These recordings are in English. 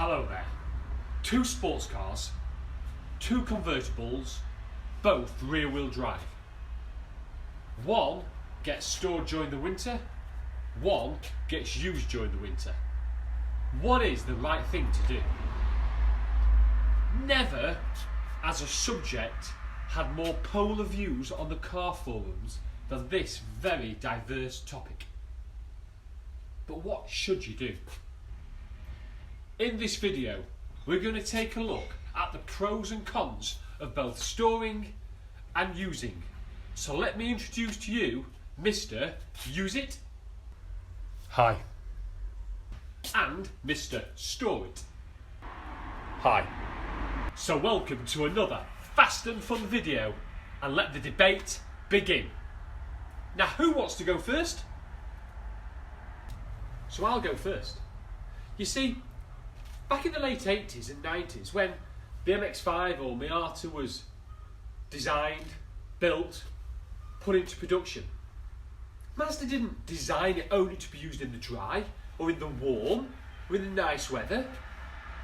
Hello there. Two sports cars, two convertibles, both rear-wheel drive. One gets stored during the winter, one gets used during the winter. What is the right thing to do? Never, as a subject, had more polar views on the car forums than this very diverse topic. But what should you do? In this video, we're going to take a look at the pros and cons of both storing and using. So let me introduce to you Mr. Use It. Hi. And Mr. Store It. Hi. So welcome to another fast and fun video, and let the debate begin. Now, who wants to go first? So I'll go first. You see, back in the late 80s and 90s, when the MX-5 or Miata was designed, built, put into production, Mazda didn't design it only to be used in the dry, or in the warm, or in the nice weather.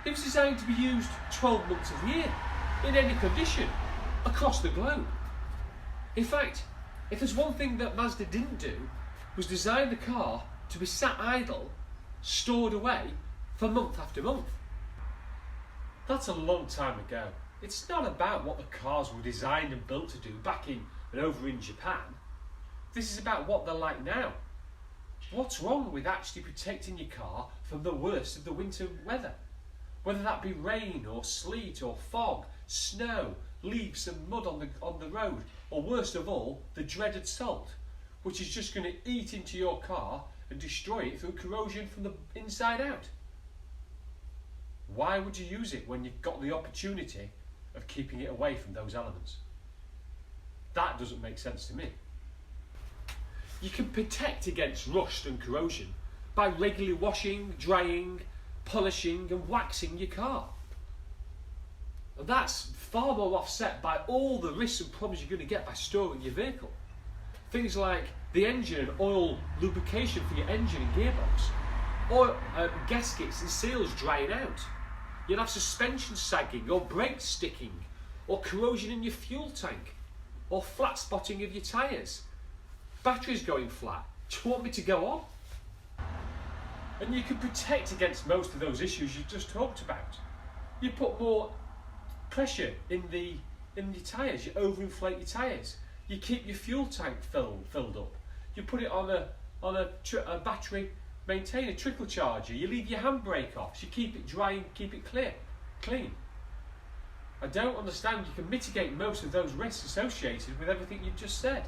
It was designed to be used 12 months of the year, in any condition, across the globe. In fact, if there's one thing that Mazda didn't do, was design the car to be sat idle, stored away for month after month. That's a long time ago. It's not about what the cars were designed and built to do back in and over in Japan. This is about what they're like now. What's wrong with actually protecting your car from the worst of the winter weather? Whether that be rain or sleet or fog, snow, leaves and mud on the road, or worst of all, the dreaded salt, which is just going to eat into your car and destroy it through corrosion from the inside out. Why would you use it when you've got the opportunity of keeping it away from those elements? That doesn't make sense to me. You can protect against rust and corrosion by regularly washing, drying, polishing and waxing your car. And that's far more offset by all the risks and problems you're going to get by storing your vehicle. Things like the engine and oil lubrication for your engine and gearbox, or gaskets and seals drying out. You'll have suspension sagging or brakes sticking, or corrosion in your fuel tank, or flat spotting of your tyres, batteries going flat. Do you want me to go on? And you can protect against most of those issues you just talked about. You put more pressure in your tyres, you overinflate your tyres. You keep your fuel tank filled up. You put it on a battery maintainer, trickle charger. You leave your handbrake off. You keep it dry and keep it clean. I don't understand. You can mitigate most of those risks associated with everything you've just said.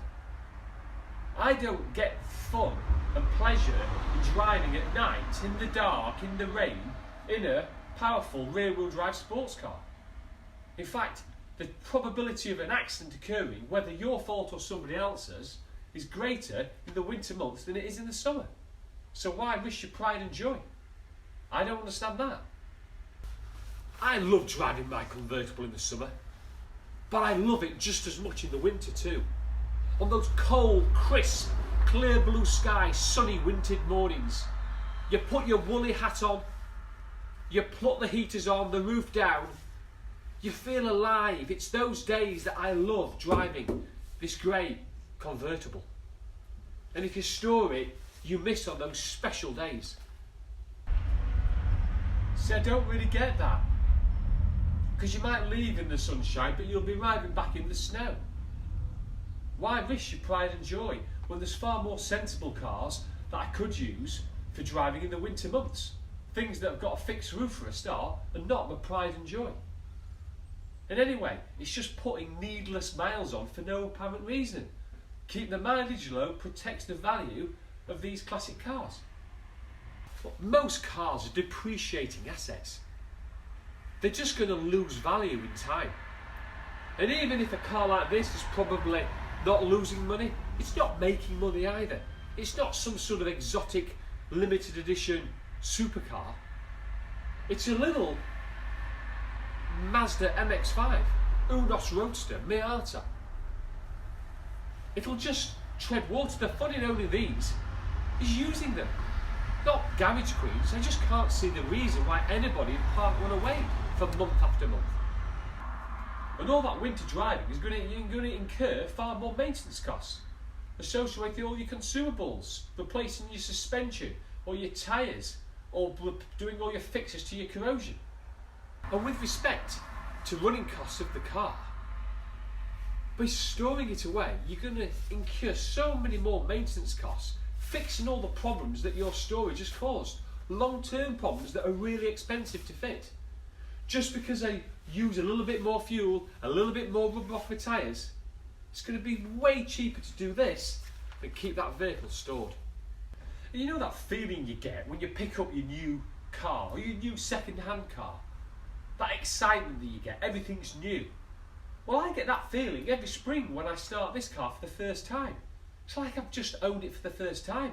I don't get fun and pleasure in driving at night, in the dark, in the rain, in a powerful rear-wheel drive sports car. In fact, the probability of an accident occurring, whether your fault or somebody else's, is greater in the winter months than it is in the summer. So why risk your pride and joy? I don't understand that. I love driving my convertible in the summer, but I love it just as much in the winter too. On those cold, crisp, clear blue sky, sunny wintered mornings, you put your woolly hat on, you put the heaters on, the roof down, you feel alive. It's those days that I love driving this grey convertible. And if you store it, you miss on those special days. See, I don't really get that. Because you might leave in the sunshine, but you'll be arriving back in the snow. Why risk your pride and joy when there's far more sensible cars that I could use for driving in the winter months? Things that have got a fixed roof for a start and not my pride and joy. And anyway, it's just putting needless miles on for no apparent reason. Keep the mileage low protects the value of these classic cars. But most cars are depreciating assets. They're just going to lose value in time. And even if a car like this is probably not losing money, it's not making money either. It's not some sort of exotic limited edition supercar. It's a little Mazda MX-5, Unos Roadster, Miata. It'll just tread water. The fun in owning these is using them. not garage queens. I just can't see the reason why anybody would park one away for month after month. And all that winter driving is going to incur far more maintenance costs associated with all your consumables, replacing your suspension or your tyres, or doing all your fixes to your corrosion. And with respect to running costs of the car, by storing it away, you're going to incur so many more maintenance costs, fixing all the problems that your storage has caused, long-term problems that are really expensive to fit. Just because I use a little bit more fuel, a little bit more rubber off my tyres, it's going to be way cheaper to do this than keep that vehicle stored. And you know that feeling you get when you pick up your new car or your new second-hand car? That excitement that you get, everything's new. Well, I get that feeling every spring when I start this car for the first time. It's like I've just owned it for the first time.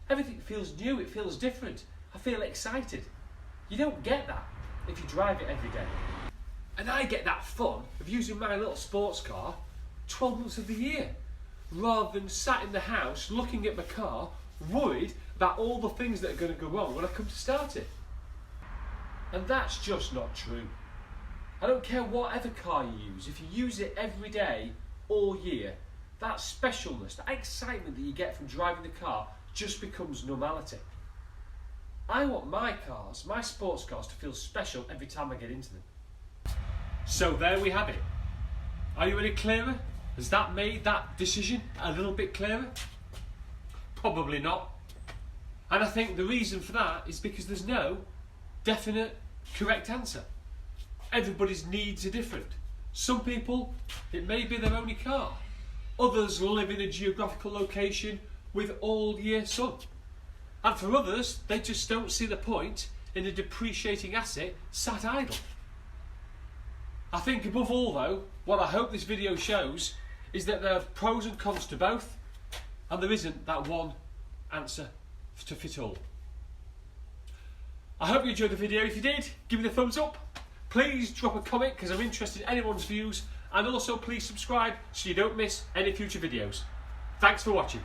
Everything feels new, it feels different. I feel excited. You don't get that if you drive it every day. And I get that fun of using my little sports car 12 months of the year, rather than sat in the house looking at my car, worried about all the things that are going to go wrong when I come to start it. And that's just not true. I don't care whatever car you use, if you use it every day, all year, that specialness, that excitement that you get from driving the car just becomes normality. I want my cars, my sports cars, to feel special every time I get into them. So there we have it. Are you any clearer? Has that made that decision a little bit clearer? Probably not. And I think the reason for that is because there's no definite correct answer. Everybody's needs are different. Some people, it may be their only car. Others live in a geographical location with all year sun. And for others, they just don't see the point in a depreciating asset sat idle. I think above all though, what I hope this video shows is that there are pros and cons to both, and there isn't that one answer to fit all. I hope you enjoyed the video. If you did, give me the thumbs up. Please drop a comment because I'm interested in anyone's views, and also please subscribe so you don't miss any future videos. Thanks for watching.